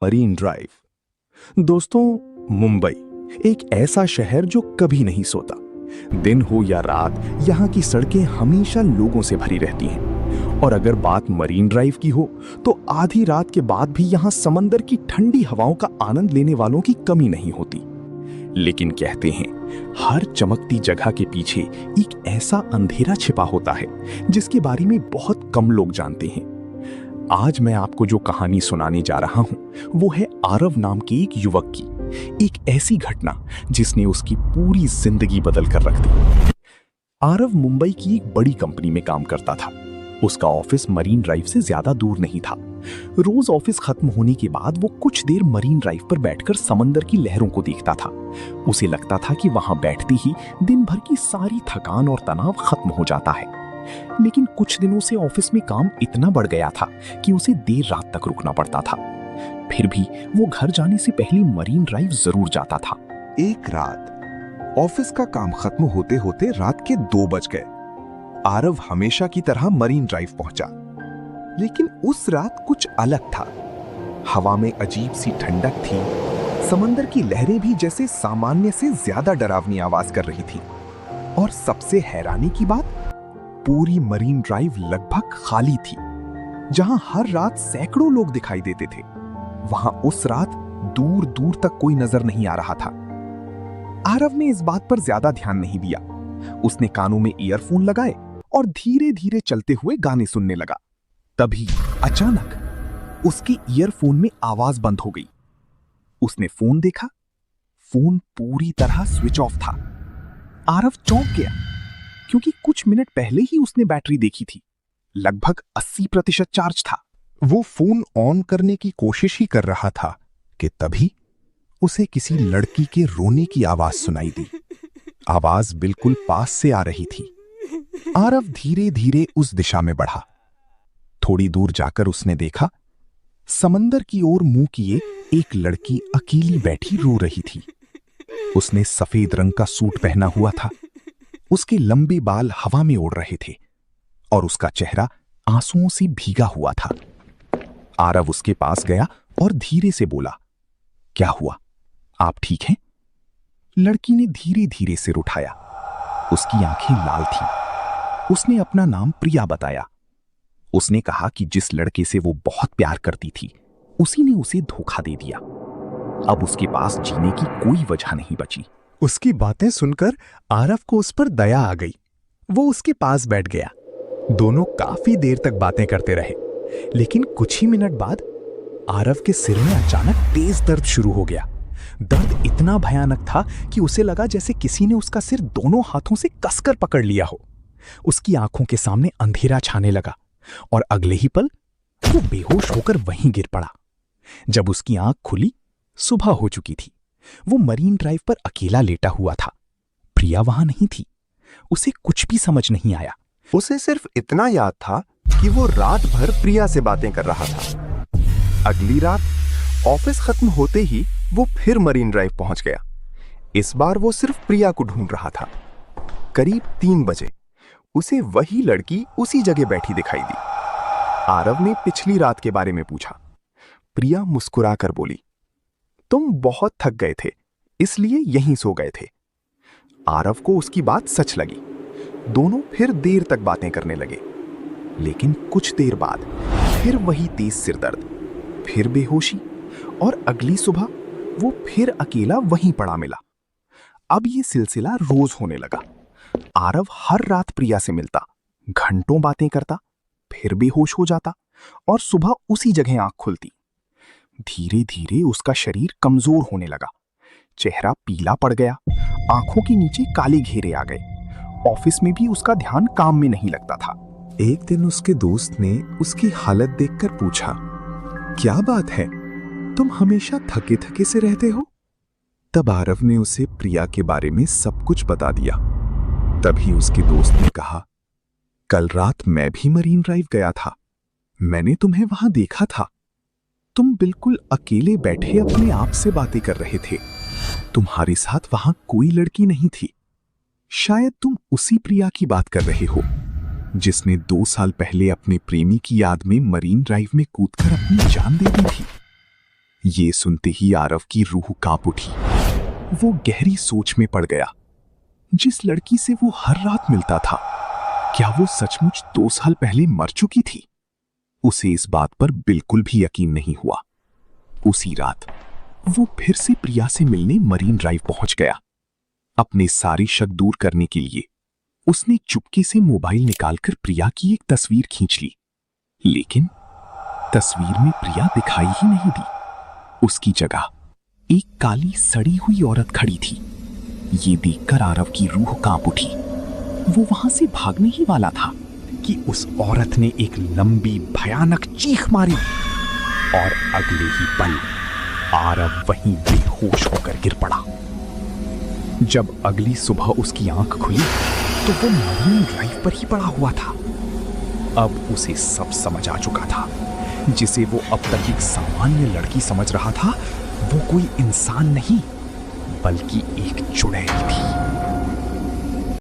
Marine drive. दोस्तों, मुंबई एक ऐसा शहर जो कभी नहीं सोता। दिन हो या रात, यहाँ की सड़कें हमेशा लोगों से भरी रहती हैं। और अगर बात मरीन ड्राइव की हो तो आधी रात के बाद भी यहाँ समंदर की ठंडी हवाओं का आनंद लेने वालों की कमी नहीं होती। लेकिन कहते हैं, हर चमकती जगह के पीछे एक ऐसा अंधेरा छिपा होता है जिसके बारे में बहुत कम लोग जानते हैं। आज मैं आपको जो कहानी सुनाने जा रहा हूं वो है आरव नाम के एक युवक की, एक ऐसी घटना जिसने उसकी पूरी जिंदगी बदल कर रख दी। आरव मुंबई की एक बड़ी कंपनी में काम करता था। उसका ऑफिस मरीन ड्राइव से ज्यादा दूर नहीं था। रोज ऑफिस खत्म होने के बाद वो कुछ देर मरीन ड्राइव पर बैठकर समंदर की लहरों को देखता था। उसे लगता था कि वहां बैठते ही दिन भर की सारी थकान और तनाव खत्म हो जाता है। लेकिन कुछ दिनों से ऑफिस में काम इतना बढ़ गया था कि उसे देर रात तक रुकना पड़ता था। फिर भी वो घर जाने से पहले मरीन ड्राइव जरूर जाता था। एक रात ऑफिस का काम खत्म होते होते रात के 2 बज गए। आरव हमेशा की तरह मरीन ड्राइव पहुंचा, लेकिन उस रात कुछ अलग था। हवा में अजीब सी ठंडक थी। समंदर की लहरें भी जैसे सामान्य से ज्यादा डरावनी आवाज कर रही थी। और सबसे हैरानी की बात, पूरी मरीन ड्राइव लगभग खाली थी। जहां हर रात सैकड़ों लोग दिखाई देते थे, वहां उस रात दूर दूर तक कोई नजर नहीं आ रहा था। आरव ने इस बात पर ज्यादा ध्यान नहीं दिया। उसने कानों में ईयरफोन लगाए और धीरे धीरे चलते हुए गाने सुनने लगा। तभी अचानक उसके ईयरफोन में आवाज बंद हो गई। उसने फोन देखा, फोन पूरी तरह स्विच ऑफ था। आरव चौंक गया, क्योंकि कुछ मिनट पहले ही उसने बैटरी देखी थी। लगभग 80% चार्ज था। वो फोन ऑन करने की कोशिश ही कर रहा था कि तभी उसे किसी लड़की के रोने की आवाज सुनाई दी। आवाज बिल्कुल पास से आ रही थी। आरव धीरे धीरे उस दिशा में बढ़ा। थोड़ी दूर जाकर उसने देखा, समंदर की ओर मुंह किए एक लड़की अकेली बैठी रो रही थी। उसने सफेद रंग का सूट पहना हुआ था। उसके लंबे बाल हवा में उड़ रहे थे और उसका चेहरा आंसुओं से भीगा हुआ था। आरव उसके पास गया और धीरे से बोला, क्या हुआ, आप ठीक हैं? लड़की ने धीरे धीरे सिर उठाया। उसकी आंखें लाल थीं। उसने अपना नाम प्रिया बताया। उसने कहा कि जिस लड़के से वो बहुत प्यार करती थी, उसी ने उसे धोखा दे दिया। अब उसके पास जीने की कोई वजह नहीं बची। उसकी बातें सुनकर आरव को उस पर दया आ गई। वो उसके पास बैठ गया। दोनों काफी देर तक बातें करते रहे, लेकिन कुछ ही मिनट बाद आरव के सिर में अचानक तेज दर्द शुरू हो गया। दर्द इतना भयानक था कि उसे लगा जैसे किसी ने उसका सिर दोनों हाथों से कसकर पकड़ लिया हो। उसकी आंखों के सामने अंधेरा छाने लगा और अगले ही पल वो बेहोश होकर वहीं गिर पड़ा। जब उसकी आंख खुली, सुबह हो चुकी थी। वो मरीन ड्राइव पर अकेला लेटा हुआ था। प्रिया वहां नहीं थी। उसे कुछ भी समझ नहीं आया। उसे सिर्फ इतना याद था कि वो रात भर प्रिया से बातें कर रहा था। अगली रात ऑफिस खत्म होते ही वो फिर मरीन ड्राइव पहुंच गया। इस बार वो सिर्फ प्रिया को ढूंढ रहा था। करीब 3 बजे उसे वही लड़की उसी जगह बैठी दिखाई दी। आरव ने पिछली रात के बारे में पूछा। प्रिया मुस्कुराकर बोली, तुम बहुत थक गए थे, इसलिए यहीं सो गए थे। आरव को उसकी बात सच लगी। दोनों फिर देर तक बातें करने लगे, लेकिन कुछ देर बाद फिर वही तेज सिरदर्द, फिर बेहोशी, और अगली सुबह वो फिर अकेला वहीं पड़ा मिला। अब ये सिलसिला रोज होने लगा। आरव हर रात प्रिया से मिलता, घंटों बातें करता, फिर बेहोश हो जाता और सुबह उसी जगह आंख खुलती। धीरे धीरे उसका शरीर कमजोर होने लगा। चेहरा पीला पड़ गया, आंखों के नीचे काले घेरे आ गए। ऑफिस में भी उसका ध्यान काम में नहीं लगता था। एक दिन उसके दोस्त ने उसकी हालत देखकर पूछा, क्या बात है, तुम हमेशा थके थके से रहते हो? तब आरव ने उसे प्रिया के बारे में सब कुछ बता दिया। तभी उसके दोस्त ने कहा, कल रात मैं भी मरीन ड्राइव गया था। मैंने तुम्हें वहां देखा था। तुम बिल्कुल अकेले बैठे अपने आप से बातें कर रहे थे। तुम्हारे साथ वहां कोई लड़की नहीं थी। शायद तुम उसी प्रिया की बात कर रहे हो जिसने 2 साल पहले अपने प्रेमी की याद में मरीन ड्राइव में कूदकर अपनी जान दे दी थी। ये सुनते ही आरव की रूह कांप उठी। वो गहरी सोच में पड़ गया। जिस लड़की से वो हर रात मिलता था, क्या वो सचमुच 2 साल पहले मर चुकी थी? उसे इस बात पर बिल्कुल भी यकीन नहीं हुआ। उसी रात वो फिर से प्रिया से मिलने मरीन ड्राइव पहुंच गया। अपने सारे शक दूर करने के लिए उसने चुपके से मोबाइल निकालकर प्रिया की एक तस्वीर खींच ली, लेकिन तस्वीर में प्रिया दिखाई ही नहीं दी। उसकी जगह एक काली सड़ी हुई औरत खड़ी थी। ये देखकर आरव की रूह कांप उठी। वो वहां से भागने ही वाला था कि उस औरत ने एक लंबी भयानक चीख मारी और अगले ही पल आरव वहीं बेहोश होकर गिर पड़ा। जब अगली सुबह उसकी आंख खुली तो वो मरीन ड्राइव पर ही पड़ा हुआ था। अब उसे सब समझ आ चुका था। जिसे वो अब तक एक सामान्य लड़की समझ रहा था, वो कोई इंसान नहीं बल्कि एक चुड़ैल।